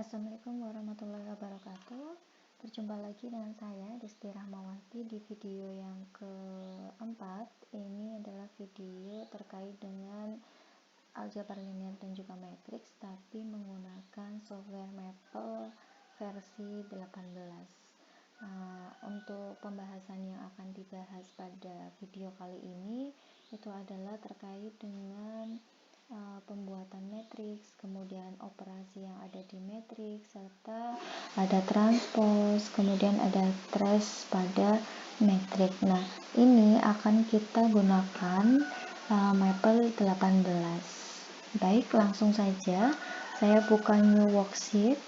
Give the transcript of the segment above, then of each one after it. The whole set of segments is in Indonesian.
Assalamualaikum warahmatullahi wabarakatuh. Berjumpa lagi dengan saya Desti Rahmawati di video yang keempat. Ini adalah video terkait dengan aljabar linear dan juga matriks, tapi menggunakan software Maple versi 18. Untuk pembahasan yang akan dibahas pada video kali ini itu adalah terkait dengan pembuatan matriks, kemudian operasi yang ada di matriks, serta ada transpose, kemudian ada trace pada matriks. Nah, ini akan kita gunakan Maple 18. Baik, langsung saja saya buka new worksheet.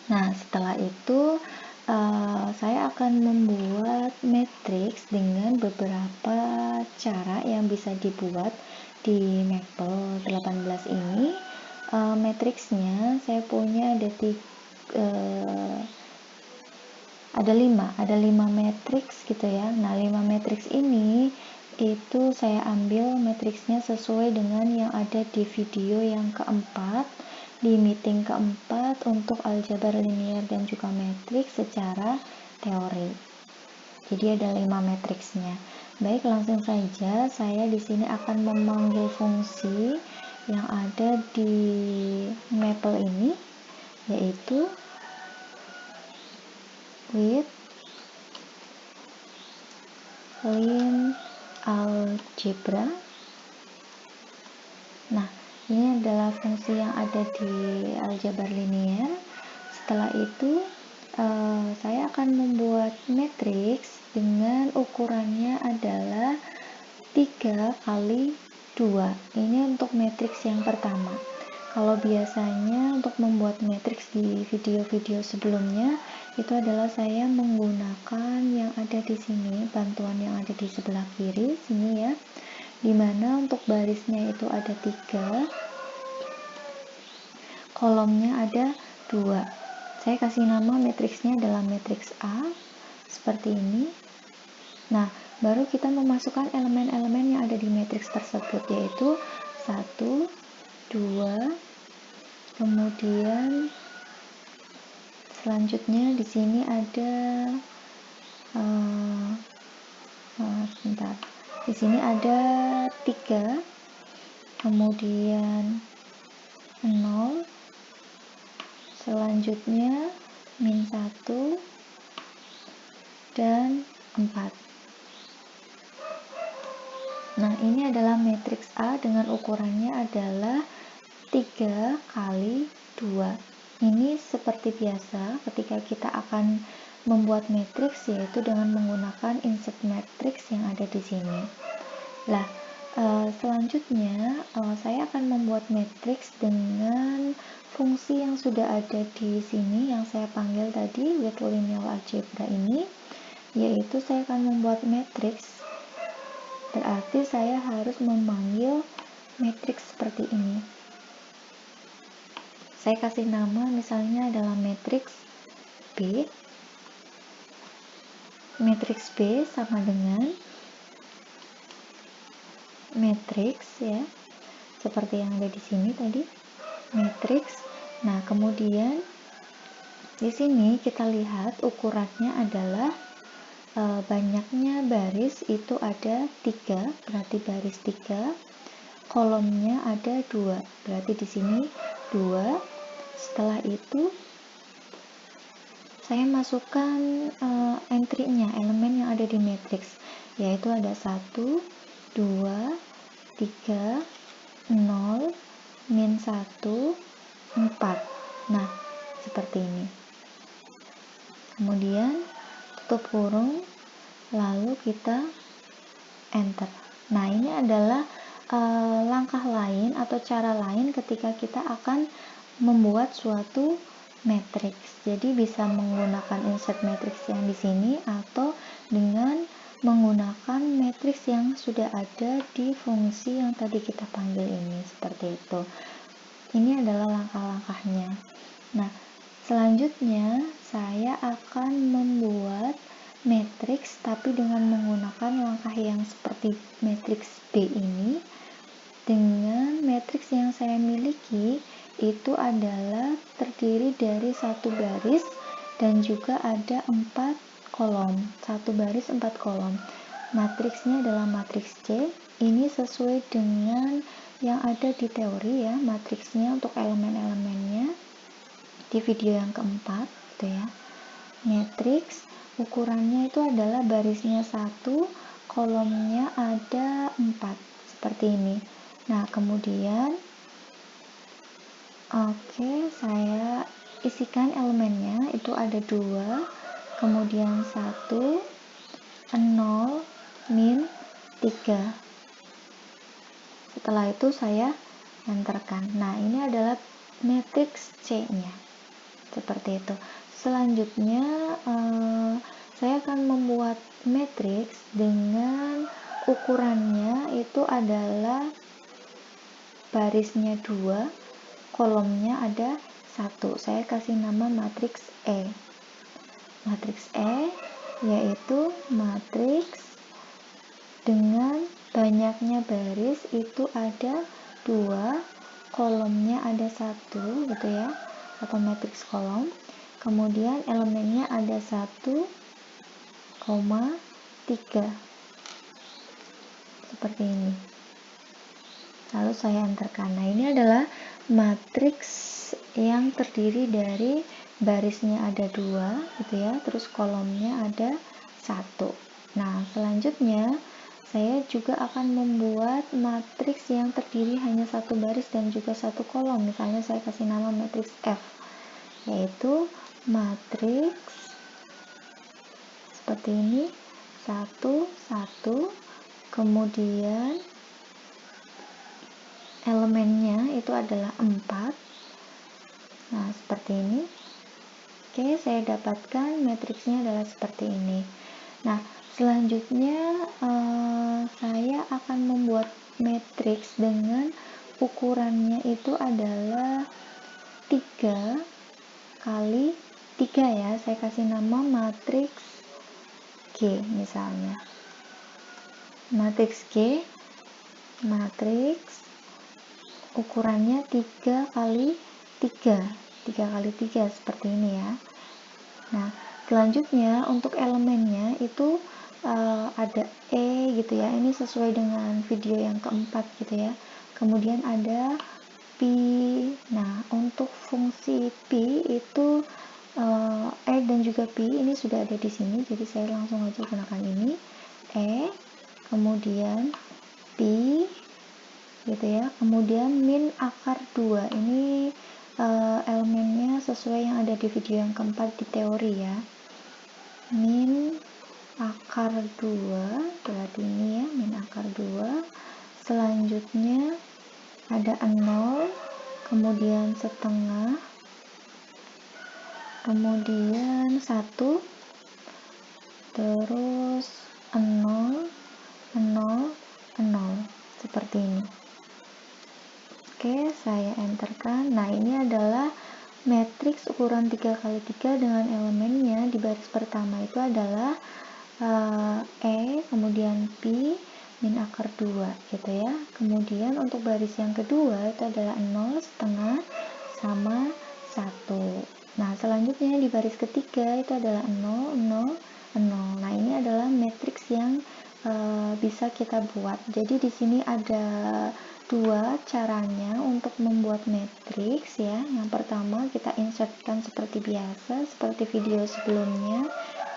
Nah, setelah itu saya akan membuat matriks dengan beberapa cara yang bisa dibuat di Maple 18 ini. Matriksnya saya punya ada 5 matriks gitu ya. Nah, 5 matriks ini itu saya ambil matriksnya sesuai dengan yang ada di video yang keempat, di meeting keempat untuk aljabar linear dan juga matriks secara teori. Jadi ada 5 matriksnya. Baik, langsung saja saya di sini akan memanggil fungsi yang ada di Maple ini, yaitu with line algebra. Nah, ini adalah fungsi yang ada di aljabar linear. Setelah itu saya akan membuat matriks dengan ukurannya adalah 3 kali 2. Ini untuk matriks yang pertama. Kalau biasanya untuk membuat matriks di video-video sebelumnya itu adalah saya menggunakan yang ada di sini, bantuan yang ada di sebelah kiri sini ya, dimana untuk barisnya itu ada 3, kolomnya ada 2. Saya kasih nama matriksnya adalah matriks A seperti ini. Nah, baru kita memasukkan elemen-elemen yang ada di matriks tersebut, yaitu 1, 2, kemudian selanjutnya di sini ada sebentar. Di sini ada 3, kemudian 0, selanjutnya min 1 dan 4. Nah, ini adalah matriks A dengan ukurannya adalah 3 kali 2. Ini seperti biasa ketika kita akan membuat matriks, yaitu dengan menggunakan insert matriks yang ada di sini. Nah, selanjutnya saya akan membuat matriks dengan fungsi yang sudah ada di sini yang saya panggil tadi with linear algebra ini, yaitu saya akan membuat matriks. Berarti saya harus memanggil matriks seperti ini. Saya kasih nama misalnya adalah matriks B. Matriks B sama dengan matriks ya, seperti yang ada di sini tadi, matriks. Nah, kemudian di sini kita lihat ukurannya adalah banyaknya baris itu ada 3, berarti baris 3, kolomnya ada 2, berarti di sini 2. Setelah itu saya masukkan entry-nya, elemen yang ada di matriks, yaitu ada 1, 2, 3, 0, min 1, 4. Nah, seperti ini. Kemudian tutup kurung, lalu kita enter. Nah, ini adalah langkah lain atau cara lain ketika kita akan membuat suatu matriks. Jadi bisa menggunakan insert matriks yang di sini atau dengan menggunakan matriks yang sudah ada di fungsi yang tadi kita panggil ini, seperti itu. Ini adalah langkah-langkahnya. Nah, selanjutnya saya akan membuat matriks tapi dengan menggunakan langkah yang seperti matriks B ini. Dengan matriks yang saya miliki itu adalah terdiri dari satu baris dan juga ada 4 kolom, satu baris 4 kolom. Matriksnya adalah matriks C. Ini sesuai dengan yang ada di teori ya, matriksnya untuk elemen-elemennya di video yang keempat gitu ya. Matriks ukurannya itu adalah barisnya 1, kolomnya ada 4 seperti ini. Nah, kemudian saya isikan elemennya itu ada 2, kemudian 1, 0, min 3. Setelah itu saya enterkan. Nah, ini adalah matriks C-nya. Seperti itu. Selanjutnya saya akan membuat matriks dengan ukurannya itu adalah barisnya 2, kolomnya ada 1. Saya kasih nama matriks E. Matriks E yaitu matriks dengan banyaknya baris itu ada 2, kolomnya ada 1 gitu ya, atau matriks kolom. Kemudian elemennya ada 1,3 seperti ini. Lalu saya enterkan. Nah, ini adalah matriks yang terdiri dari barisnya ada 2 gitu ya, terus kolomnya ada 1. Nah, selanjutnya saya juga akan membuat matriks yang terdiri hanya satu baris dan juga satu kolom. Misalnya saya kasih nama matriks F, yaitu matriks seperti ini, 1, 1, kemudian elemennya itu adalah 4. Nah, seperti ini. Oke, saya dapatkan matriksnya adalah seperti ini. Nah, selanjutnya saya akan membuat matriks dengan ukurannya itu adalah 3 kali 3 ya. Saya kasih nama matriks G misalnya. Matriks G, matriks ukurannya 3 kali 3 kali 3 seperti ini ya. Nah, selanjutnya untuk elemennya itu ada E gitu ya, ini sesuai dengan video yang keempat gitu ya. Kemudian ada pi. Nah, untuk fungsi pi itu E dan juga pi ini sudah ada di sini, jadi saya langsung aja gunakan ini. E, kemudian pi gitu ya, kemudian min akar 2. Ini elemennya sesuai yang ada di video yang keempat di teori ya. Min akar 2, berarti ini ya, min akar 2. Selanjutnya ada 0, kemudian setengah, kemudian 1, terus 0, 0, 0 seperti ini. Oke, saya enterkan. Nah, ini adalah matriks ukuran 3 kali 3 dengan elemennya di baris pertama itu adalah E, kemudian pi, min akar 2 gitu ya. Kemudian untuk baris yang kedua itu adalah 0, setengah, sama 1. Nah, selanjutnya di baris ketiga itu adalah 0, 0, 0. Nah, ini adalah matriks yang bisa kita buat. Jadi di sini ada 2 caranya untuk membuat matriks ya. Yang pertama kita insertkan seperti biasa, seperti video sebelumnya.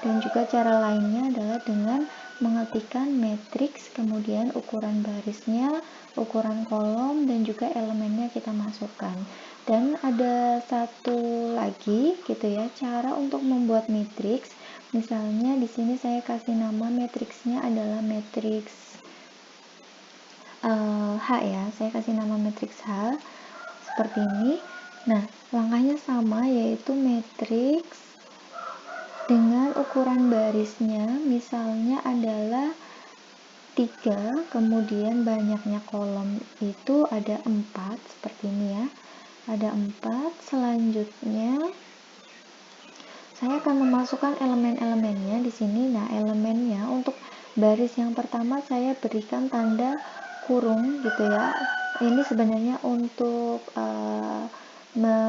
Dan juga cara lainnya adalah dengan mengetikkan matriks, kemudian ukuran barisnya, ukuran kolom, dan juga elemennya kita masukkan. Dan ada satu lagi gitu ya, cara untuk membuat matriks. Misalnya di sini saya kasih nama matriksnya adalah matriks H ya, saya kasih nama matriks H seperti ini. Nah, langkahnya sama, yaitu matriks dengan ukuran barisnya misalnya adalah 3, kemudian banyaknya kolom itu ada 4 seperti ini ya, ada 4. Selanjutnya saya akan memasukkan elemen-elemennya di sini. Nah, elemennya untuk baris yang pertama saya berikan tanda kurung gitu ya. Ini sebenarnya untuk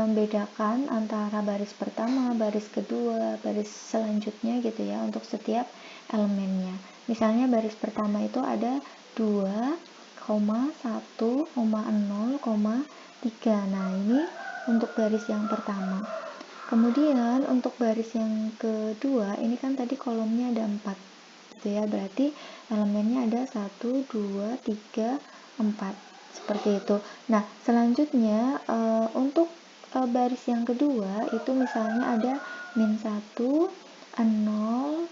membedakan antara baris pertama, baris kedua, baris selanjutnya gitu ya untuk setiap elemennya. Misalnya baris pertama itu ada 2, 1, 0, 3. Nah, ini untuk baris yang pertama. Kemudian untuk baris yang kedua, ini kan tadi kolomnya ada 4 gitu ya, berarti elemennya ada 1, 2, 3, 4 seperti itu. Nah, selanjutnya untuk baris yang kedua itu misalnya ada -1, 0,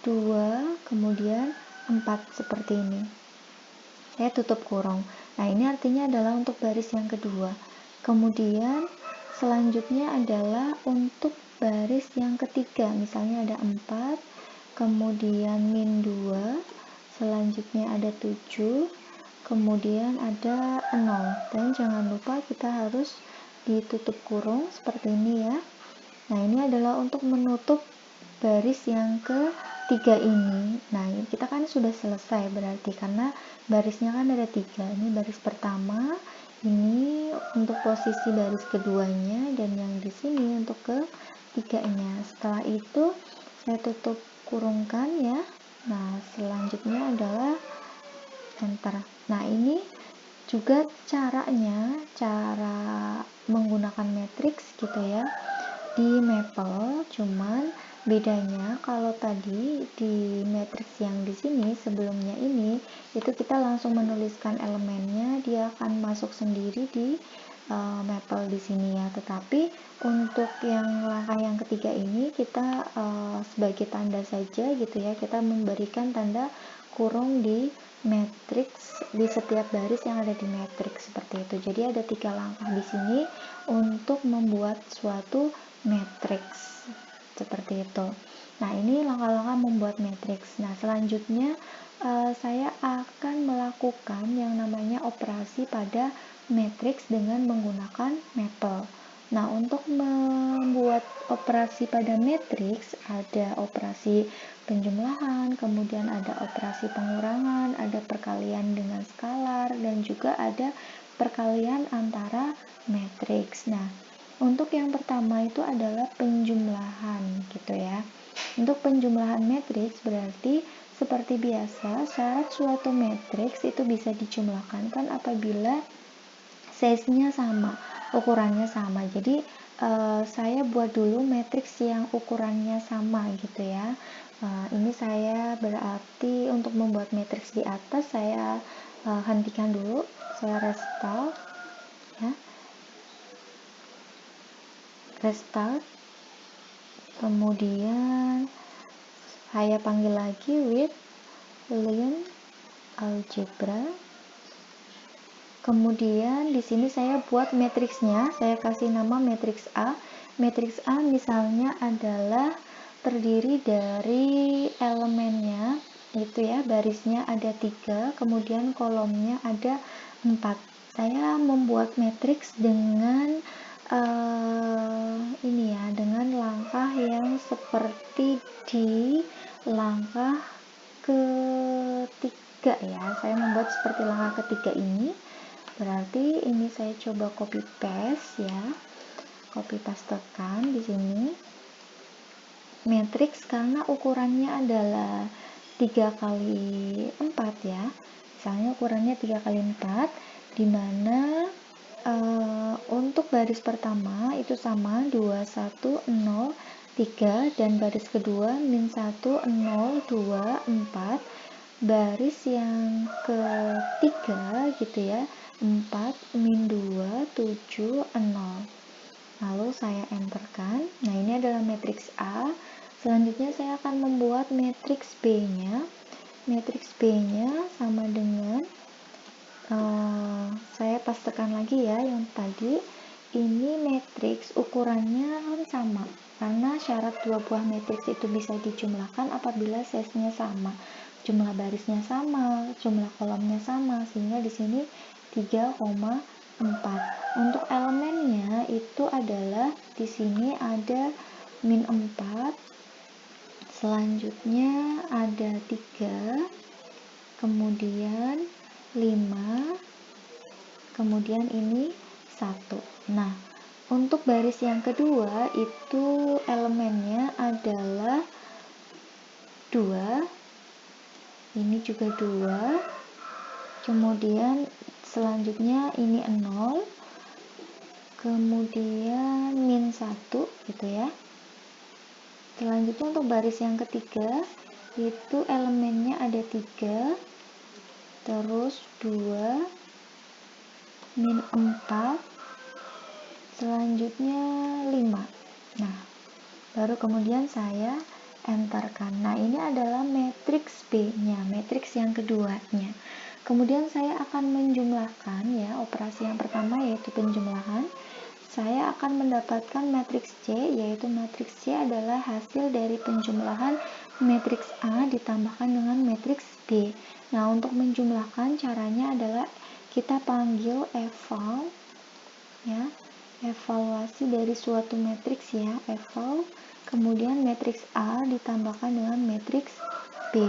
2, kemudian 4 seperti ini. Saya tutup kurung. Nah, ini artinya adalah untuk baris yang kedua. Kemudian selanjutnya adalah untuk baris yang ketiga, misalnya ada 4, kemudian -2, selanjutnya ada 7, kemudian ada 0. Dan jangan lupa kita harus ditutup kurung seperti ini ya. Nah, ini adalah untuk menutup baris yang ketiga ini. Nah, kita kan sudah selesai berarti karena barisnya kan ada 3. Ini baris pertama, ini untuk posisi baris keduanya, dan yang di sini untuk ketiganya. Setelah itu saya tutup kurungkan ya. Nah, selanjutnya adalah enter. Nah, ini juga cara menggunakan matriks gitu ya di Maple, cuman bedanya kalau tadi di matriks yang di sini sebelumnya ini itu kita langsung menuliskan elemennya, dia akan masuk sendiri di Maple di sini ya. Tetapi untuk yang langkah yang ketiga ini kita sebagai tanda saja gitu ya, kita memberikan tanda kurung di matriks di setiap baris yang ada di matriks seperti itu. Jadi ada 3 langkah di sini untuk membuat suatu matriks seperti itu. Nah, ini langkah-langkah membuat matriks. Nah, selanjutnya saya akan melakukan yang namanya operasi pada matriks dengan menggunakan Maple. Nah, untuk membuat operasi pada matriks ada operasi penjumlahan, kemudian ada operasi pengurangan, ada perkalian dengan skalar, dan juga ada perkalian antara matriks. Nah, untuk yang pertama itu adalah penjumlahan gitu ya. Untuk penjumlahan matriks berarti seperti biasa syarat suatu matriks itu bisa dijumlahkan kan apabila size-nya sama, ukurannya sama. Jadi saya buat dulu matriks yang ukurannya sama gitu ya. Ini saya berarti untuk membuat matriks di atas saya hentikan dulu, saya restart ya. Restart, kemudian saya panggil lagi with Boolean algebra. Kemudian di sini saya buat matriksnya, saya kasih nama matriks A. Matriks A misalnya adalah terdiri dari elemennya itu ya, barisnya ada 3, kemudian kolomnya ada 4. Saya membuat matriks dengan ini ya, dengan langkah yang seperti di langkah ketiga ya. Saya membuat seperti langkah ketiga ini. Berarti ini saya coba copy paste ya. Copy pastekan di sini. Matriks karena ukurannya adalah 3 kali 4 ya. Misalnya ukurannya 3 kali 4, di mana untuk baris pertama itu sama 2, 1, 0, 3, dan baris kedua -1, 0, 2, 4. Baris yang ketiga gitu ya, 4, -2, 7, 0. Lalu saya enterkan. Nah, ini adalah matriks A. Selanjutnya saya akan membuat matriks B-nya. Matriks B-nya sama dengan saya pastekan lagi ya yang tadi. Ini matriks ukurannya kan sama karena syarat dua buah matriks itu bisa dijumlahkan apabila size-nya sama, jumlah barisnya sama, jumlah kolomnya sama, sehingga di sini 3,4. Untuk elemennya itu adalah di sini ada -4, selanjutnya ada 3, kemudian 5, kemudian ini 1. Nah, untuk baris yang kedua itu elemennya adalah 2, ini juga 2, kemudian selanjutnya ini 0, kemudian min 1 gitu ya. Selanjutnya untuk baris yang ketiga itu elemennya ada 3, terus 2, min 4, selanjutnya 5. Nah, baru kemudian saya enterkan. Nah, ini adalah matriks B-nya, matriks yang keduanya. Kemudian saya akan menjumlahkan ya, operasi yang pertama yaitu penjumlahan. Saya akan mendapatkan matriks C, yaitu matriks C adalah hasil dari penjumlahan matriks A ditambahkan dengan matriks B. Nah, untuk menjumlahkan caranya adalah kita panggil eval ya, evaluasi dari suatu matriks ya, eval, kemudian matriks A ditambahkan dengan matriks B.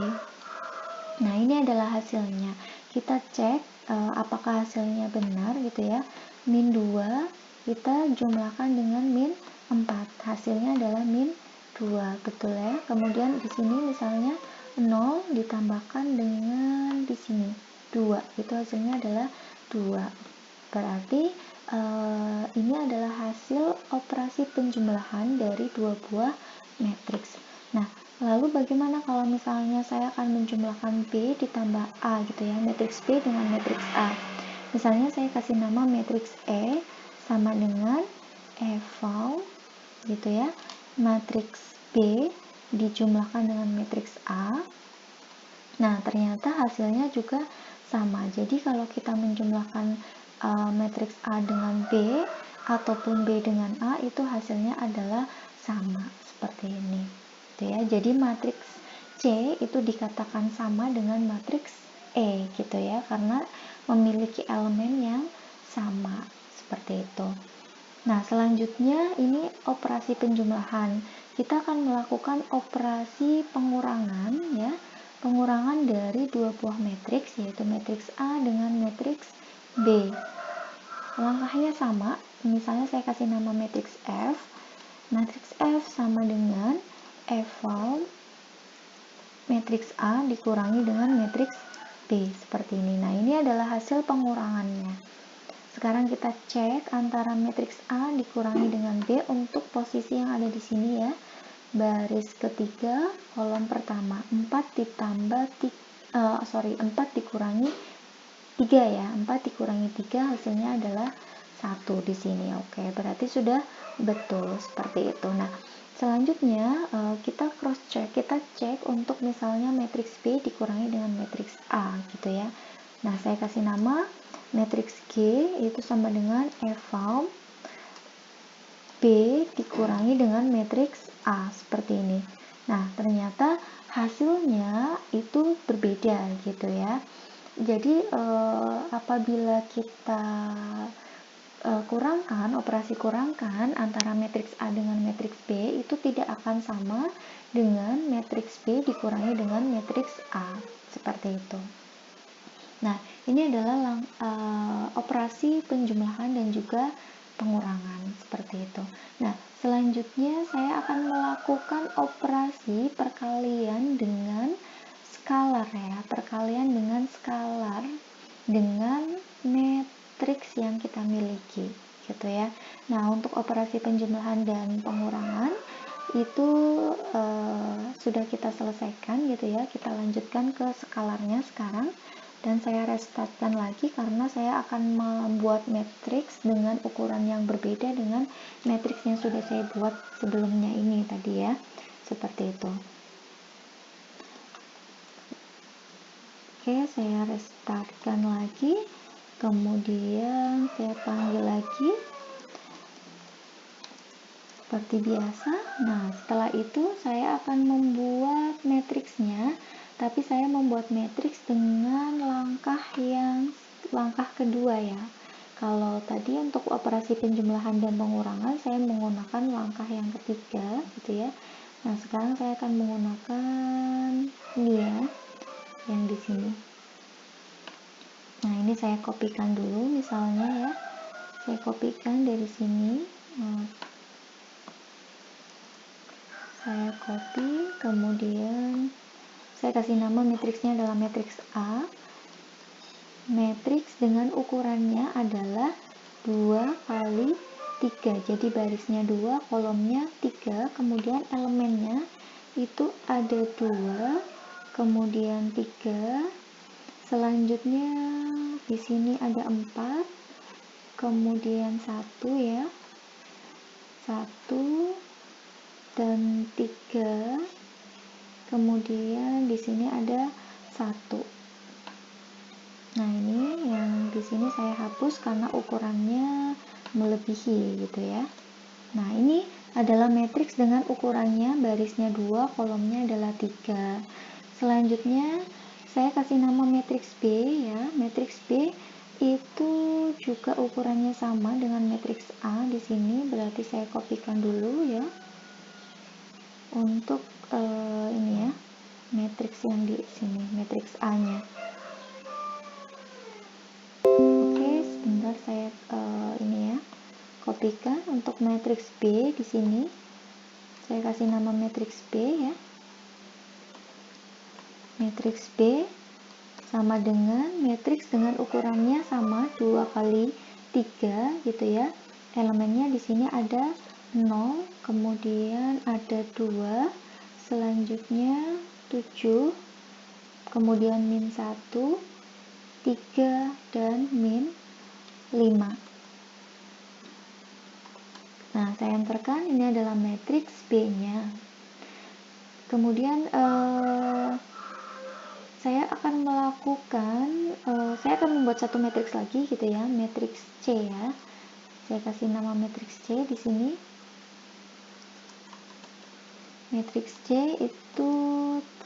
Nah, ini adalah hasilnya. Kita cek apakah hasilnya benar gitu ya. Min 2 kita jumlahkan dengan min 4. Hasilnya adalah min 2, betul ya. Kemudian di sini misalnya 0 ditambahkan dengan di sini 2. Itu hasilnya adalah 2. Berarti ini adalah hasil operasi penjumlahan dari dua buah matriks. Nah, lalu bagaimana kalau misalnya saya akan menjumlahkan B ditambah A gitu ya, matriks B dengan matriks A. Misalnya saya kasih nama matriks E sama dengan eval gitu ya, matriks B dijumlahkan dengan matriks A. Nah, ternyata hasilnya juga sama. Jadi kalau kita menjumlahkan matriks A dengan B ataupun B dengan A, itu hasilnya adalah sama seperti ini gitu ya. Jadi matriks C itu dikatakan sama dengan matriks E gitu ya, karena memiliki elemen yang sama seperti itu. Nah, selanjutnya ini operasi penjumlahan. Kita akan melakukan operasi pengurangan ya, pengurangan dari dua buah matriks yaitu matriks A dengan matriks B. Langkahnya sama, misalnya saya kasih nama matriks F. Matriks F sama dengan eval matriks A dikurangi dengan matriks B seperti ini. Nah, ini adalah hasil pengurangannya. Sekarang kita cek antara matriks A dikurangi dengan B untuk posisi yang ada di sini ya. Baris ketiga, kolom pertama, 4 dikurangi 3 ya, 4 dikurangi 3 hasilnya adalah 1 di sini. Oke, berarti sudah betul seperti itu. Nah, selanjutnya kita cross check, kita cek untuk misalnya matriks B dikurangi dengan matriks A gitu ya. Nah, saya kasih nama matriks G itu sama dengan eval B dikurangi dengan matriks A seperti ini. Nah, ternyata hasilnya itu berbeda gitu ya. Jadi apabila kita kurangkan, operasi kurangkan antara matriks A dengan matriks B itu tidak akan sama dengan matriks B dikurangi dengan matriks A seperti itu. Nah, ini adalah operasi penjumlahan dan juga pengurangan seperti itu. Nah, selanjutnya saya akan melakukan operasi perkalian dengan skalar ya, perkalian dengan skalar dengan matriks yang kita miliki gitu ya. Nah, untuk operasi penjumlahan dan pengurangan itu sudah kita selesaikan gitu ya. Kita lanjutkan ke skalarnya sekarang. Dan saya restartkan lagi karena saya akan membuat matriks dengan ukuran yang berbeda dengan matriks yang sudah saya buat sebelumnya ini tadi ya, seperti itu. Oke, saya restartkan lagi, kemudian saya panggil lagi seperti biasa. Nah, setelah itu saya akan membuat matriksnya, tapi saya membuat matriks dengan langkah kedua ya. Kalau tadi untuk operasi penjumlahan dan pengurangan saya menggunakan langkah yang ketiga gitu ya. Nah, sekarang saya akan menggunakan ini ya, yang di sini. Nah, ini saya kopikan dulu misalnya ya. Saya kopikan dari sini. Saya copy, kemudian saya kasih nama matriksnya adalah matriks A. Matriks dengan ukurannya adalah 2 kali 3, jadi barisnya 2, kolomnya 3, kemudian elemennya itu ada 2, kemudian 3, selanjutnya di sini ada 4, kemudian 1 ya, 1 dan 3, kemudian di sini ada 1. Nah, ini yang di sini saya hapus karena ukurannya melebihi gitu ya. Nah, ini adalah matriks dengan ukurannya barisnya 2, kolomnya adalah 3. Selanjutnya saya kasih nama matriks B ya. Matriks B itu juga ukurannya sama dengan matriks A di sini, berarti saya kopikan dulu ya. Untuk ini ya, matriks yang di sini, matriks A-nya. Sebentar saya ini ya, kopikan untuk matriks B di sini. Saya kasih nama matriks B ya. Matriks B sama dengan matriks dengan ukurannya sama 2 kali 3 gitu ya. Elemennya di sini ada 0, kemudian ada 2, selanjutnya 7, kemudian min 1, 3 dan min 5. Nah, saya enterkan, ini adalah matriks B-nya. Kemudian saya akan membuat satu matriks lagi gitu ya, matriks C ya. Saya kasih nama matriks C di sini. Matriks C itu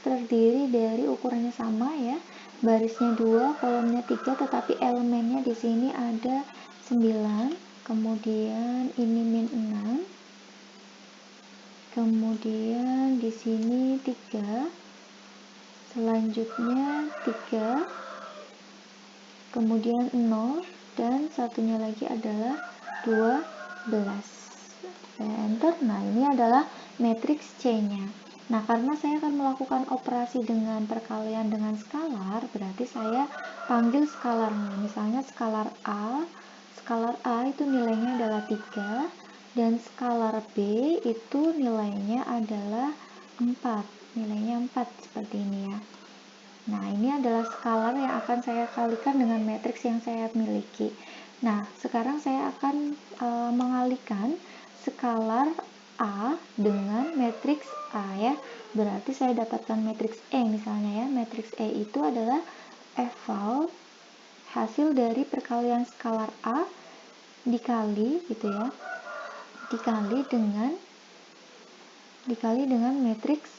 terdiri dari ukurannya sama ya, barisnya 2, kolomnya 3, tetapi elemennya di sini ada 9, kemudian ini min 6, kemudian di sini 3, selanjutnya 3, kemudian 0, dan satunya lagi adalah 12. Saya enter. Nah, ini adalah matriks C-nya. Nah, karena saya akan melakukan operasi dengan perkalian dengan skalar, berarti saya panggil skalarnya. Misalnya skalar A itu nilainya adalah 3, dan skalar B itu nilainya adalah 4. Nilainya 4 seperti ini ya. Nah, ini adalah skalar yang akan saya kalikan dengan matriks yang saya miliki. Nah, sekarang saya akan mengalihkan skalar A dengan matriks A ya. Berarti saya dapatkan matriks E misalnya ya. Matriks E itu adalah eval hasil dari perkalian skalar A dikali gitu ya. Dikali dengan matriks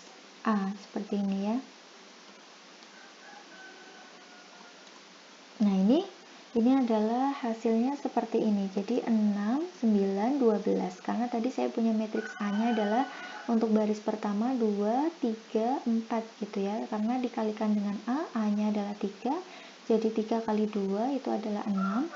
A seperti ini ya. Nah, ini adalah hasilnya seperti ini. Jadi 6, 9, 12. Karena tadi saya punya matriks A-nya adalah untuk baris pertama 2, 3, 4 gitu ya. Karena dikalikan dengan A-nya adalah 3. Jadi 3 kali 2 itu adalah 6.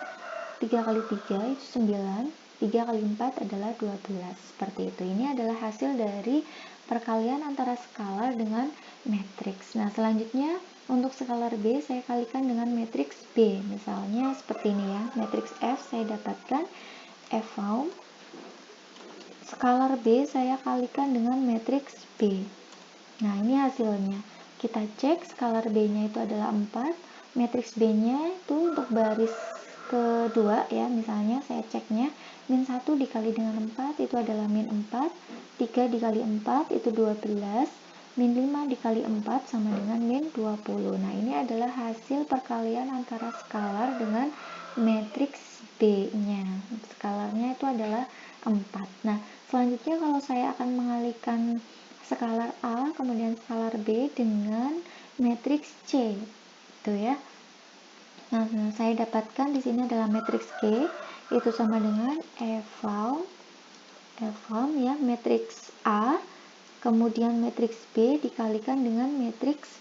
3 kali 3 itu 9. 3 kali 4 adalah 12. Seperti itu. Ini adalah hasil dari perkalian antara skalar dengan matriks. Nah, selanjutnya untuk skalar B saya kalikan dengan matriks B. Misalnya seperti ini ya. Matriks F saya dapatkan eval skalar B saya kalikan dengan matriks B. Nah, ini hasilnya. Kita cek skalar B-nya itu adalah 4. Matriks B-nya itu untuk baris kedua ya. Misalnya saya ceknya min 1 dikali dengan 4 itu adalah min 4. 3 dikali 4 itu 12. Min 5 dikali 4 sama dengan min 20. Nah, ini adalah hasil perkalian antara skalar dengan matriks B-nya. Skalarnya itu adalah 4. Nah, selanjutnya kalau saya akan mengalihkan skalar A kemudian skalar B dengan matriks C itu ya. Nah, saya dapatkan di sini adalah matriks G itu sama dengan eval ya, matriks A kemudian matriks B dikalikan dengan matriks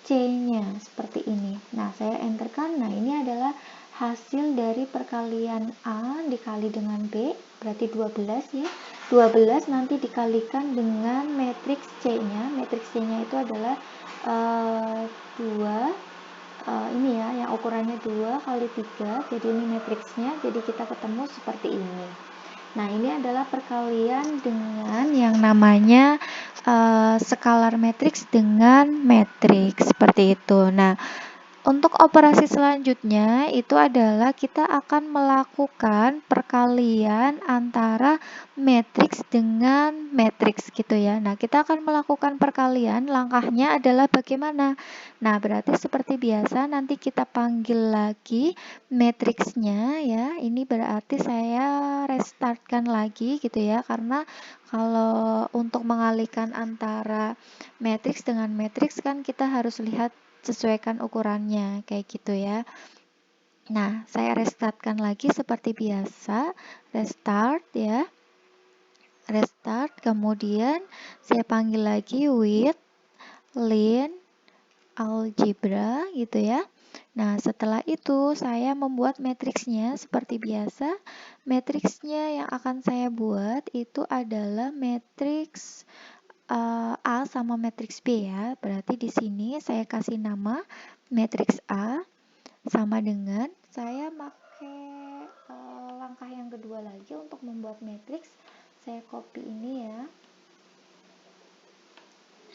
C-nya seperti ini. Nah, saya enterkan. Nah, ini adalah hasil dari perkalian A dikali dengan B, berarti 12 ya. 12 nanti dikalikan dengan matriks C-nya. Matriks C-nya itu adalah 2, ini ya, yang ukurannya 2 kali 3. Jadi ini matriksnya, jadi kita ketemu seperti ini. Nah, ini adalah perkalian dengan yang namanya skalar matriks dengan matriks, seperti itu. Nah, untuk operasi selanjutnya itu adalah kita akan melakukan perkalian antara matriks dengan matriks gitu ya. Nah, kita akan melakukan perkalian, langkahnya adalah bagaimana? Nah, berarti seperti biasa nanti kita panggil lagi matriksnya ya. Ini berarti saya restartkan lagi gitu ya, karena kalau untuk mengalihkan antara matriks dengan matriks kan kita harus lihat sesuaikan ukurannya kayak gitu ya. Nah, saya restartkan lagi seperti biasa, restart ya, restart, kemudian saya panggil lagi with line algebra gitu ya. Nah, setelah itu saya membuat matriksnya seperti biasa. Matriksnya yang akan saya buat itu adalah matriks A sama matriks B ya. Berarti di sini saya kasih nama matriks A sama dengan saya pakai langkah yang kedua lagi untuk membuat matriks. Saya copy ini ya.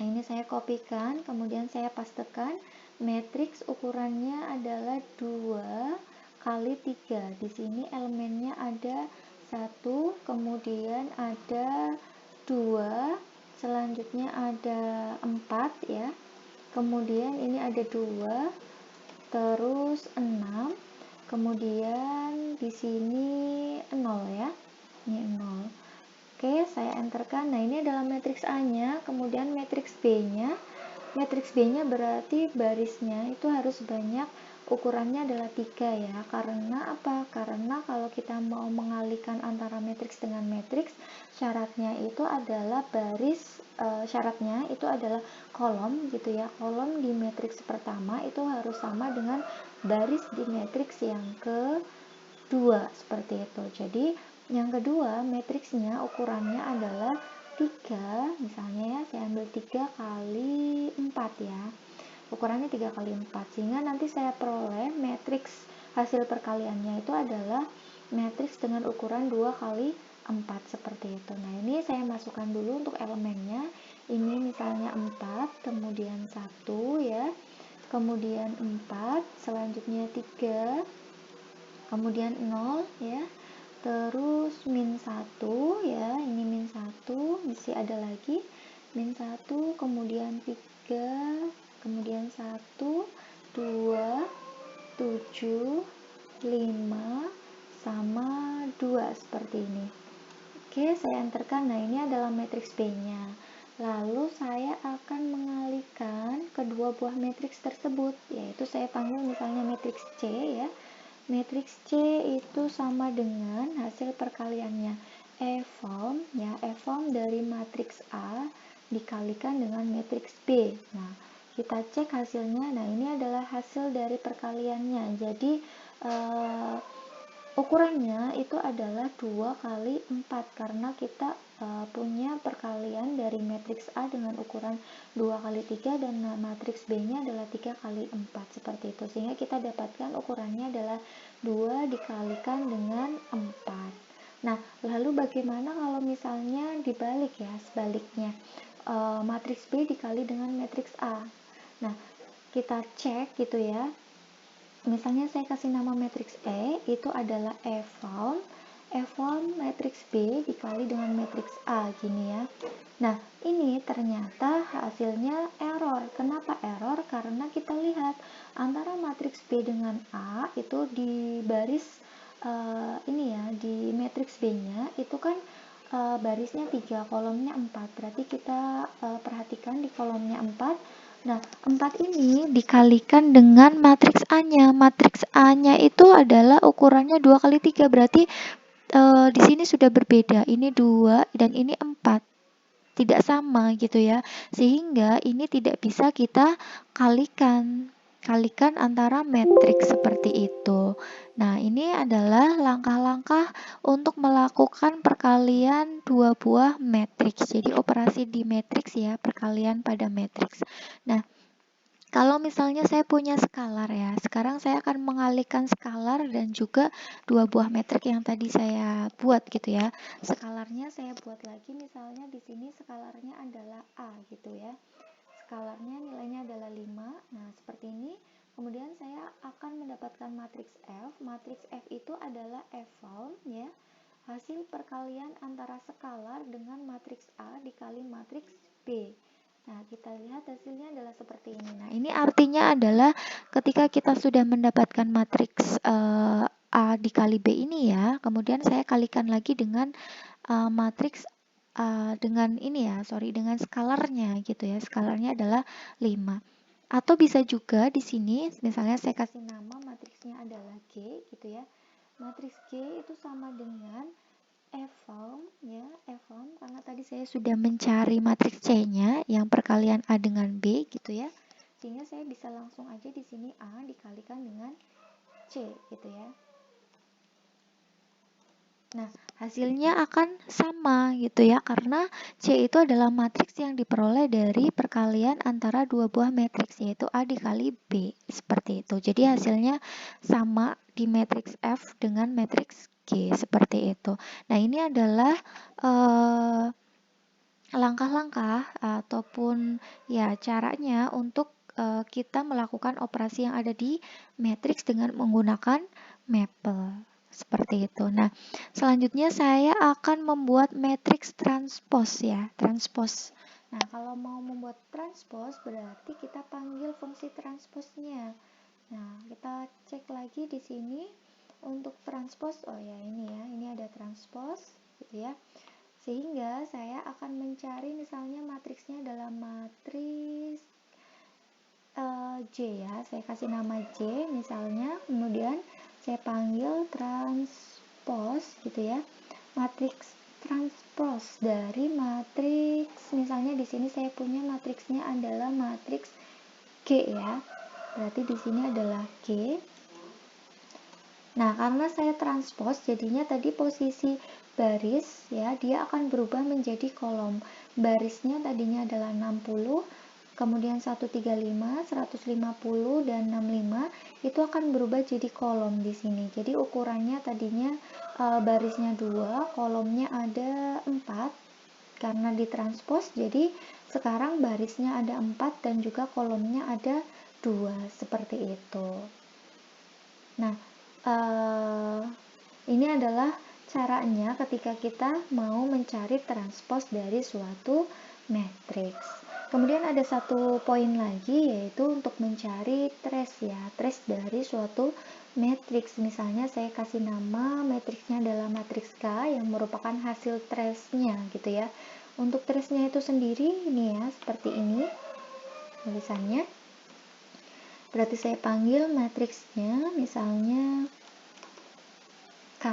Nah, ini saya kopikan, kemudian saya pastekan. Matriks ukurannya adalah 2 kali 3. Di sini elemennya ada 1, kemudian ada 2, selanjutnya ada 4 ya. Kemudian ini ada 2, terus 6. Kemudian di sini 0 ya. Ini 0. Oke, saya enterkan. Nah, ini adalah matriks A-nya, kemudian matriks B-nya. Matriks B-nya berarti barisnya itu harus banyak, ukurannya adalah 3 ya. Karena apa? Karena kalau kita mau mengalihkan antara matriks dengan matriks, syaratnya itu adalah syaratnya itu adalah kolom gitu ya. Kolom di matriks pertama itu harus sama dengan baris di matriks yang kedua, seperti itu. Jadi yang kedua, matriksnya ukurannya adalah 3, misalnya ya, saya ambil 3 kali 4 ya. Ukurannya 3 kali 4, sehingga nanti saya peroleh matriks hasil perkaliannya itu adalah matriks dengan ukuran 2 kali 4, seperti itu. Nah, ini saya masukkan dulu untuk elemennya. Ini misalnya 4, kemudian 1 ya. Kemudian 4, selanjutnya 3, kemudian 0 ya. Terus min 1 ya, ini min 1, masih ada lagi min 1, kemudian 3, kemudian 1, 2, 7, 5, sama 2, seperti ini. Oke, saya enterkan. Nah, ini adalah matriks B-nya. Lalu saya akan mengalihkan kedua buah matriks tersebut, yaitu saya panggil misalnya matriks C ya. Matriks C itu sama dengan hasil perkaliannya E-form ya, E-form dari matriks A dikalikan dengan matriks B. Nah, kita cek hasilnya. Nah, ini adalah hasil dari perkaliannya. Jadi ukurannya itu adalah 2 kali 4 karena kita punya perkalian dari matriks A dengan ukuran 2 kali 3 dan matriks B-nya adalah 3 kali 4, seperti itu. Sehingga kita dapatkan ukurannya adalah 2 dikalikan dengan 4. Nah, lalu bagaimana kalau misalnya dibalik ya, sebaliknya matriks B dikali dengan matriks A. Nah, kita cek gitu ya. Misalnya saya kasih nama matriks E, itu adalah E-form matriks B dikali dengan matriks A, gini ya. Nah, ini ternyata hasilnya error. Kenapa error? Karena kita lihat antara matriks B dengan A itu di baris ini ya, di matriks B-nya itu kan barisnya 3, kolomnya 4. Berarti kita perhatikan di kolomnya 4. Nah, 4 ini dikalikan dengan matriks A-nya. Matriks A-nya itu adalah ukurannya 2 kali 3. Berarti di sini sudah berbeda. Ini 2 dan ini 4. Tidak sama gitu ya. Sehingga ini tidak bisa kita kalikan. kalikan antara matriks seperti itu. Nah, ini adalah langkah-langkah untuk melakukan perkalian dua buah matriks. Jadi operasi di matriks ya, perkalian pada matriks. Nah, kalau misalnya saya punya skalar ya, sekarang saya akan mengalihkan skalar dan juga dua buah metrik yang tadi saya buat gitu ya. Skalarnya saya buat lagi, misalnya di sini skalarnya adalah A gitu ya. Skalarnya nilainya adalah 5. Nah, seperti ini. Kemudian saya akan mendapatkan matriks F. Matriks F itu adalah F found ya. Hasil perkalian antara skalar dengan matriks A dikali matriks B. Nah, kita lihat hasilnya adalah seperti ini. Nah, ini artinya adalah ketika kita sudah mendapatkan matriks A dikali B ini ya, kemudian saya kalikan lagi dengan matriks dengan ini ya, dengan skalarnya gitu ya. Skalarnya adalah 5. Atau bisa juga di sini, misalnya saya kasih nama matriksnya adalah G gitu ya. Matriks G itu sama dengan F found ya, F found karena tadi saya sudah mencari matriks C-nya yang perkalian A dengan B gitu ya. Sehingga saya bisa langsung aja di sini A dikalikan dengan C gitu ya. Nah, hasilnya akan sama gitu ya, karena C itu adalah matriks yang diperoleh dari perkalian antara dua buah matriks, yaitu A dikali B, seperti itu. Jadi hasilnya sama di matriks F dengan matriks G, seperti itu. Nah, ini adalah langkah-langkah ataupun ya caranya untuk kita melakukan operasi yang ada di matriks dengan menggunakan maple. Seperti itu. Nah, selanjutnya saya akan membuat matriks transpose ya, transpose. Nah, kalau mau membuat transpose berarti kita panggil fungsi transposnya. Nah, kita cek lagi di sini untuk transpose. Oh ya, ini ada transpose gitu ya. Sehingga saya akan mencari misalnya matriksnya adalah matriks J ya, saya kasih nama J misalnya, kemudian saya panggil transpose gitu ya, matriks transpose dari matriks, misalnya di sini saya punya matriksnya adalah matriks G ya, berarti di sini adalah G. Nah, karena saya transpose, jadinya tadi posisi baris ya, dia akan berubah menjadi kolom. Barisnya tadinya adalah 60, kemudian 135, 150 dan 65 itu akan berubah jadi kolom di sini. Jadi ukurannya tadinya barisnya 2, kolomnya ada 4 karena ditranspose. Jadi sekarang barisnya ada 4 dan juga kolomnya ada 2 seperti itu. Nah, ini adalah caranya ketika kita mau mencari transpose dari suatu matriks. Kemudian ada satu poin lagi, yaitu untuk mencari trace ya, trace dari suatu matriks. Misalnya saya kasih nama matriksnya adalah matriks K yang merupakan hasil trace-nya gitu ya. Untuk trace-nya itu sendiri ini ya, seperti ini tulisannya. Berarti saya panggil matriksnya misalnya K.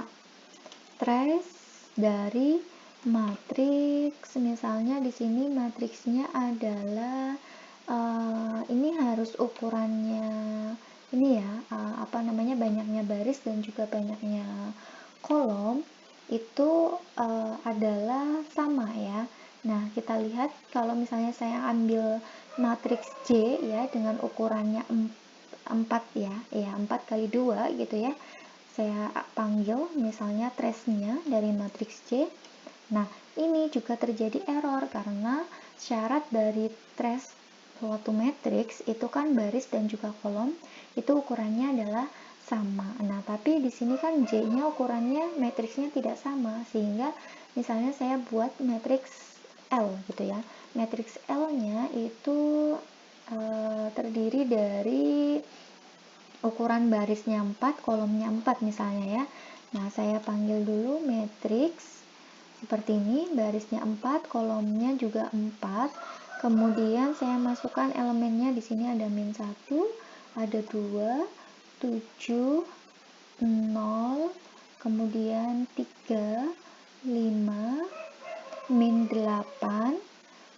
Trace dari matriks, misalnya di sini matriksnya adalah ini harus ukurannya ini ya, banyaknya baris dan juga banyaknya kolom itu adalah sama ya. Nah, kita lihat kalau misalnya saya ambil matriks J ya dengan ukurannya 4 ya, 4 kali 2 gitu ya. Saya panggil misalnya trace-nya dari matriks C. Nah, ini juga terjadi error karena syarat dari trace suatu matriks itu kan baris dan juga kolom itu ukurannya adalah sama. Nah, tapi di sini kan J-nya ukurannya matriksnya tidak sama, sehingga misalnya saya buat matriks L gitu ya. Matriks L-nya itu terdiri dari ukuran barisnya 4, kolomnya 4 misalnya ya. Nah, saya panggil dulu matriks seperti ini, barisnya 4, kolomnya juga 4. Kemudian saya masukkan elemennya, di sini ada min 1, ada 2, 7, 0, kemudian 3, 5, min 8,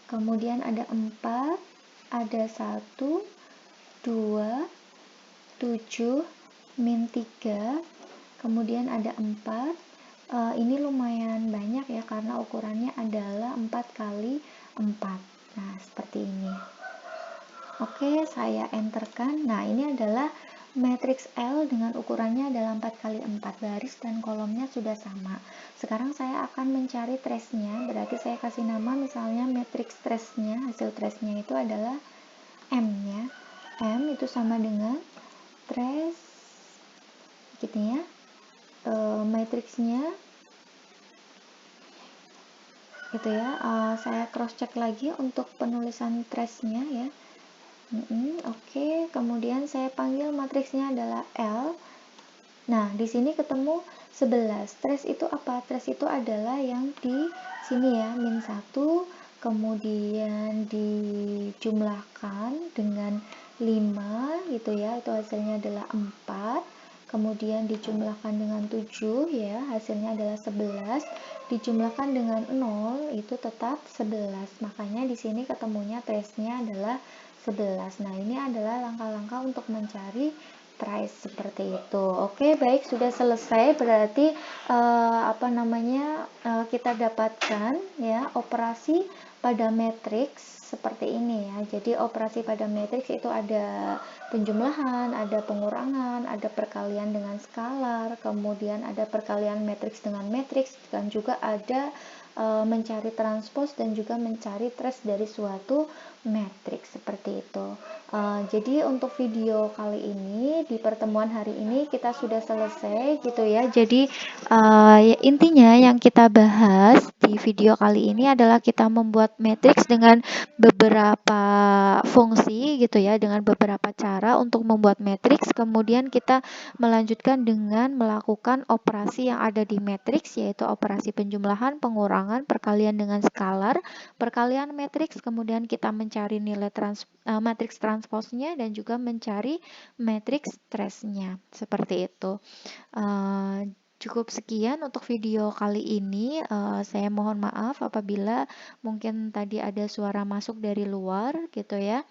kemudian ada 4, ada 1, 2, 7 min 3, kemudian ada 4. Ini lumayan banyak ya karena ukurannya adalah 4 kali 4. Nah, seperti ini. Oke, saya enterkan. Nah, ini adalah matriks L dengan ukurannya adalah 4 kali 4, baris dan kolomnya sudah sama. Sekarang saya akan mencari trace-nya, berarti saya kasih nama misalnya matriks trace-nya, hasil trace-nya itu adalah M ya. M itu sama dengan trace gitu ya. Matriksnya gitu ya. Saya cross check lagi untuk penulisan trace-nya ya. Oke, kemudian saya panggil matriksnya adalah L. Nah, di sini ketemu 11. Trace itu apa? Trace itu adalah yang di sini ya, min 1, kemudian dijumlahkan dengan 5 gitu ya, itu hasilnya adalah 4. Kemudian dijumlahkan dengan 7 ya, hasilnya adalah 11. Dijumlahkan dengan 0 itu tetap 11. Makanya di sini ketemunya trace-nya adalah 11. Nah, ini adalah langkah-langkah untuk mencari trace seperti itu. Oke, baik, sudah selesai. Berarti kita dapatkan ya operasi pada matriks seperti ini ya. Jadi operasi pada matriks itu ada penjumlahan, ada pengurangan, ada perkalian dengan skalar, kemudian ada perkalian matriks dengan matriks, dan juga ada mencari transpose dan juga mencari trace dari suatu matriks seperti itu. Jadi untuk video kali ini di pertemuan hari ini kita sudah selesai gitu ya. Jadi intinya yang kita bahas di video kali ini adalah kita membuat matriks dengan beberapa fungsi gitu ya, dengan beberapa cara untuk membuat matriks. Kemudian kita melanjutkan dengan melakukan operasi yang ada di matriks, yaitu operasi penjumlahan, pengurangan, perkalian dengan skalar, perkalian matriks, kemudian kita mencari nilai matriks transposnya dan juga mencari matriks trace-nya. Seperti itu. Cukup sekian untuk video kali ini. Saya mohon maaf apabila mungkin tadi ada suara masuk dari luar gitu ya,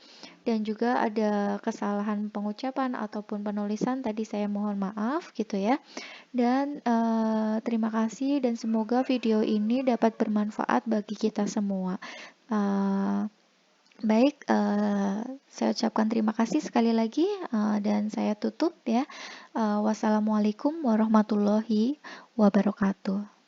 dan juga ada kesalahan pengucapan ataupun penulisan, tadi saya mohon maaf gitu ya. Dan terima kasih dan semoga video ini dapat bermanfaat bagi kita semua. Baik, saya ucapkan terima kasih sekali lagi dan saya tutup ya. Wassalamualaikum warahmatullahi wabarakatuh.